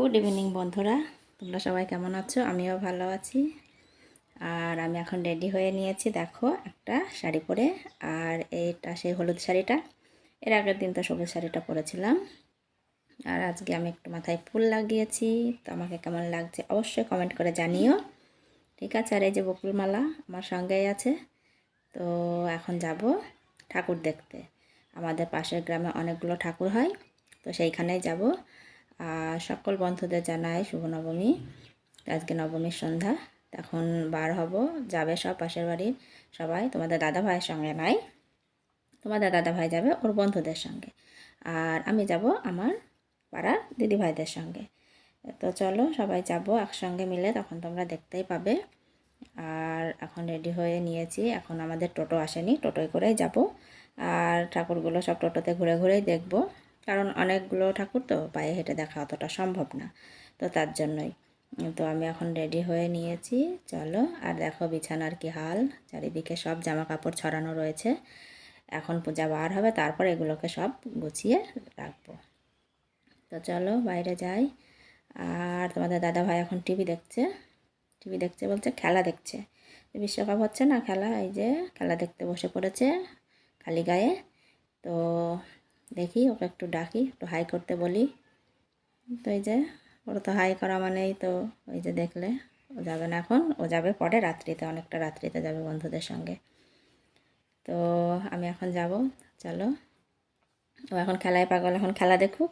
Good evening বন্ধুরা, তোমরা সবাই কেমন আছো? আমিও ভালো আছি। আর আমি এখন রেডি হয়ে নিয়েছি, দেখো একটা শাড়ি পরে। আর এইটা সেই হলুদ শাড়িটা, এর আগের দিন তো সবুজ শাড়িটা পরেছিলাম। আর আজকে আমি একটু মাথায় ফুল লাগিয়েছি। তো আমাকে কেমন লাগছে অবশ্যই কমেন্ট করে জানিও, ঠিক আছে? আর এই যে বকুলমালা আমার সঙ্গেই আছে। তো এখন যাব ঠাকুর দেখতে। আমাদের পাশের গ্রামে অনেকগুলো ঠাকুর হয়, তো সেইখানেই যাব। আর সকল বন্ধুদের জানাই শুভ নবমী। আজকে নবমীর সন্ধ্যা। এখন বার হব, যাবে সব পাশের বাড়ির সবাই। তোমাদের দাদা ভাইয়ের সঙ্গে নাই, তোমাদের দাদা ভাই যাবে ওর বন্ধুদের সঙ্গে, আর আমি যাব আমার পাড়ার দিদি ভাইদের সঙ্গে। তো চলো সবাই যাব একসঙ্গে মিলে, তখন তোমরা দেখতেই পাবে। আর এখন রেডি হয়ে নিয়েছি, এখন আমাদের টোটো আসেনি, টোটোয় করেই যাব। আর ঠাকুরগুলো সব টোটোতে ঘুরে ঘুরেই দেখব, কারণ অনেকগুলো ঠাকুর তো পায়ে হেঁটে দেখা অতটা সম্ভব না, তো তার জন্যই। তো আমি এখন রেডি হয়ে নিয়েছি, চলো। আর দেখো বিছানার কি হাল, চারিদিকে সব জামা কাপড় ছড়ানো রয়েছে। এখন পূজা বার হবে, তারপর এগুলোকে সব গুছিয়ে রাখবো। তো চলো বাইরে যাই। আর তোমাদের দাদা ভাই এখন টিভি দেখছে, টিভি দেখছে বলছে খেলা দেখছে। বিশ্বকাপ হচ্ছে না, খেলা, এই যে খেলা দেখতে বসে পড়েছে খালি গায়ে। তো দেখি ওকে একটু ডাকি, একটু হাই করতে বলি। তো এই যে ওর তো হাই করা মানেই তো, ওই যে দেখলে ও যাবে না এখন, ও যাবে পরে রাত্রিতে, অনেকটা রাত্রিতে যাবে বন্ধুদের সঙ্গে। তো আমি এখন যাব, চলো। ও এখন খেলায় পাগল, এখন খেলা দেখুক,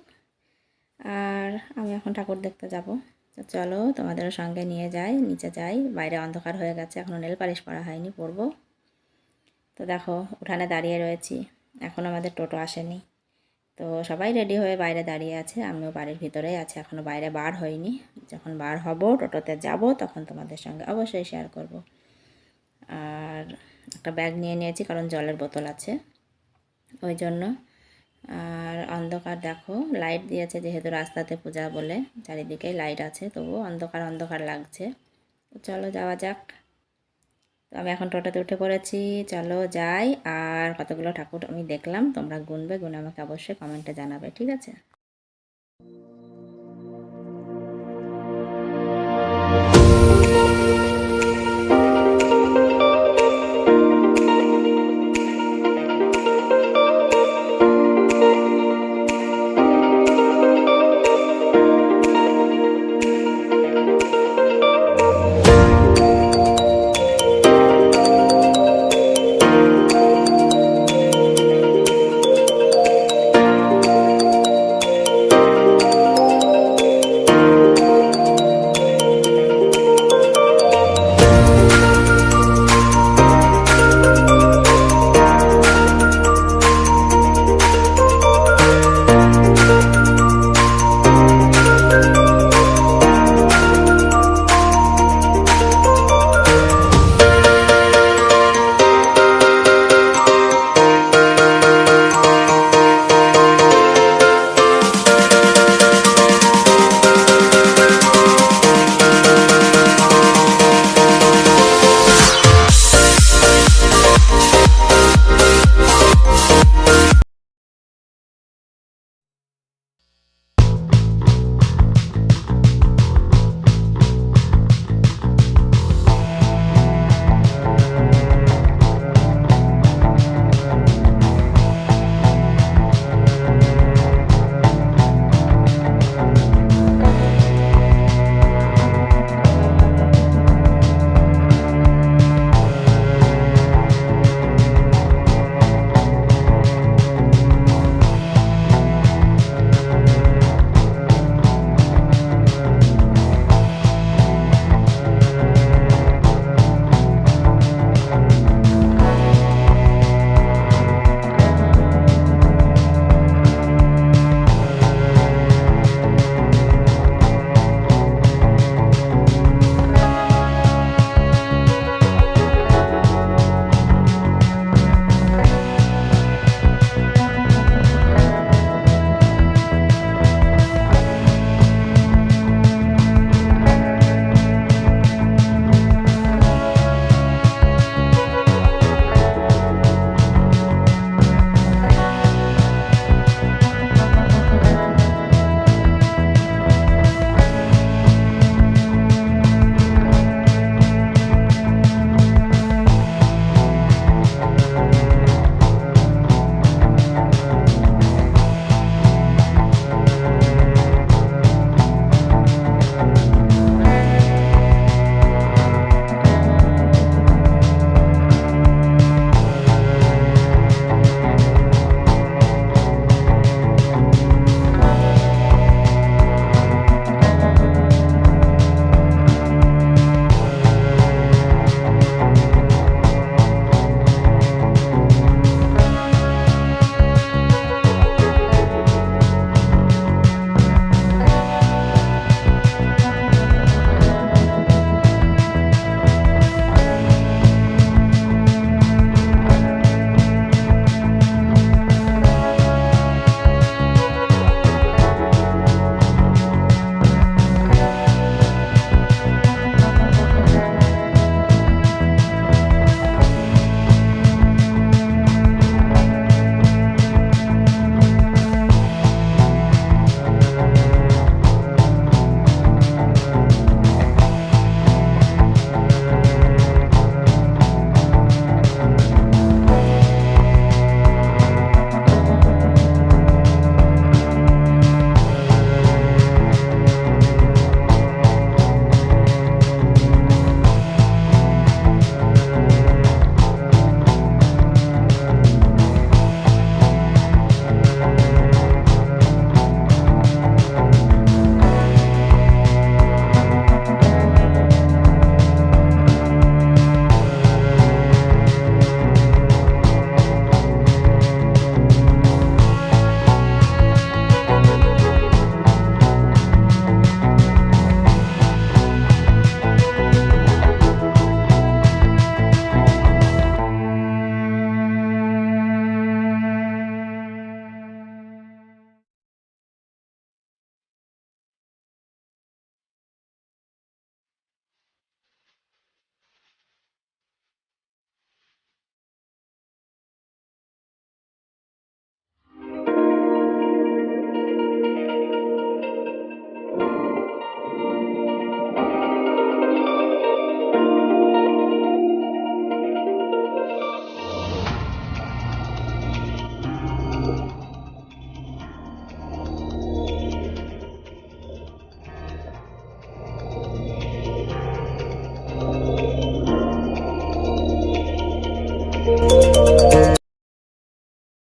আর আমি এখন ঠাকুর দেখতে যাব। তো চলো তোমাদেরও সঙ্গে নিয়ে যাই, নিচে যাই। বাইরে অন্ধকার হয়ে গেছে, এখনও নেল পালিশ পরা হয়নি, পরবো। তো দেখো উঠানে দাঁড়িয়ে রয়েছি, এখন আমাদের টোটো আসেনি। তো সবাই রেডি হয়ে বাইরে দাঁড়িয়ে আছে, আমিও বাড়ির ভিতরেই আছি, এখনও বাইরে বার হইনি। যখন বার হব টোটোতে যাব তখন তোমাদের সঙ্গে অবশ্যই শেয়ার করব। আর একটা ব্যাগ নিয়ে নিয়েছি, কারণ জলের বোতল আছে ওই জন্য। আর অন্ধকার দেখো, লাইট দিয়েছে যেহেতু রাস্তাতে পূজা বলে, চারিদিকেই লাইট আছে, তবুও অন্ধকার অন্ধকার লাগছে। তো চলো যাওয়া যাক। তো আমি এখন টোটোতে উঠে পড়েছি, চলো যাই। আর কতগুলো ঠাকুর আমি দেখলাম, তোমরা গুনবে, গুনে আমাকে অবশ্যই কমেন্টে জানাবে, ঠিক আছে?